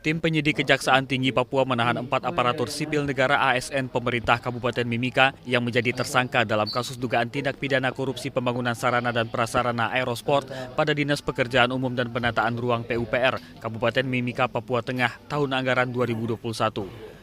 Tim penyidik Kejaksaan Tinggi Papua menahan 4 aparatur sipil negara ASN pemerintah Kabupaten Mimika yang menjadi tersangka dalam kasus dugaan tindak pidana korupsi pembangunan sarana dan prasarana aerosport pada Dinas Pekerjaan Umum dan Penataan Ruang PUPR Kabupaten Mimika, Papua Tengah tahun anggaran 2021.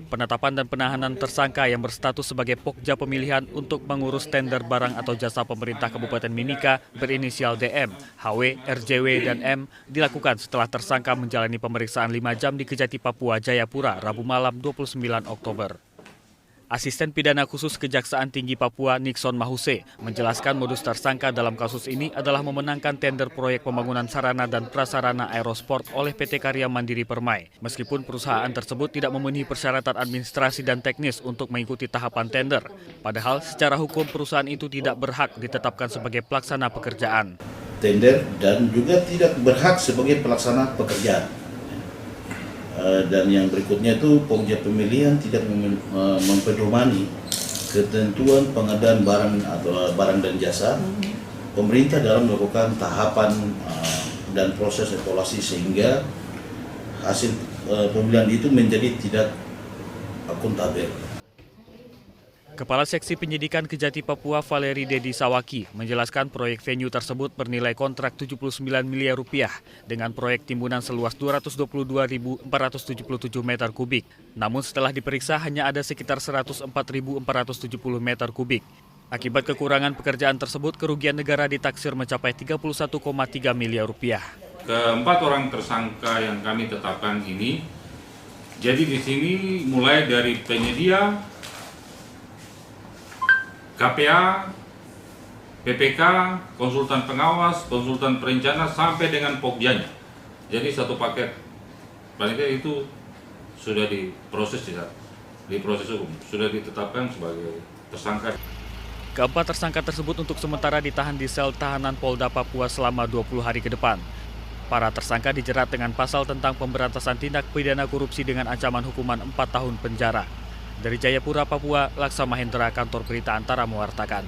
Penetapan dan penahanan tersangka yang berstatus sebagai Pokja pemilihan untuk mengurus tender barang atau jasa pemerintah Kabupaten Mimika berinisial DM, HW, RJW, dan M dilakukan setelah tersangka menjalani pemeriksaan 5 jam di Kejati Papua, Jayapura, Rabu malam 29 Oktober. Asisten Pidana Khusus Kejaksaan Tinggi Papua Nixon Mahuse menjelaskan modus tersangka dalam kasus ini adalah memenangkan tender proyek pembangunan sarana dan prasarana aerosport oleh PT Karya Mandiri Permai. Meskipun perusahaan tersebut tidak memenuhi persyaratan administrasi dan teknis untuk mengikuti tahapan tender. Padahal secara hukum perusahaan itu tidak berhak ditetapkan sebagai pelaksana pekerjaan. Tender dan juga tidak berhak sebagai pelaksana pekerjaan. Dan yang berikutnya itu Pokja pemilihan tidak mempedomani ketentuan pengadaan barang atau barang dan jasa pemerintah dalam melakukan tahapan dan proses evaluasi sehingga hasil pemilihan itu menjadi tidak akuntabel. Kepala Seksi Penyidikan Kejati Papua Valeri Dedi Sawaki menjelaskan proyek venue tersebut bernilai kontrak 79 miliar rupiah dengan proyek timbunan seluas 222.477 meter kubik. Namun setelah diperiksa hanya ada sekitar 104.470 meter kubik. Akibat kekurangan pekerjaan tersebut, kerugian negara ditaksir mencapai 31,3 miliar rupiah. Keempat orang tersangka yang kami tetapkan ini, jadi di sini mulai dari penyedia, KPA, PPK, konsultan pengawas, konsultan perencana, sampai dengan Pokjanya. Jadi satu paket. Paling itu sudah diproses hukum, sudah ditetapkan sebagai tersangka. Keempat tersangka tersebut untuk sementara ditahan di sel tahanan Polda Papua selama 20 hari ke depan. Para tersangka dijerat dengan pasal tentang pemberantasan tindak pidana korupsi dengan ancaman hukuman 4 tahun penjara. Dari Jayapura, Papua, Laksa Mahendra, Kantor Berita Antara mewartakan.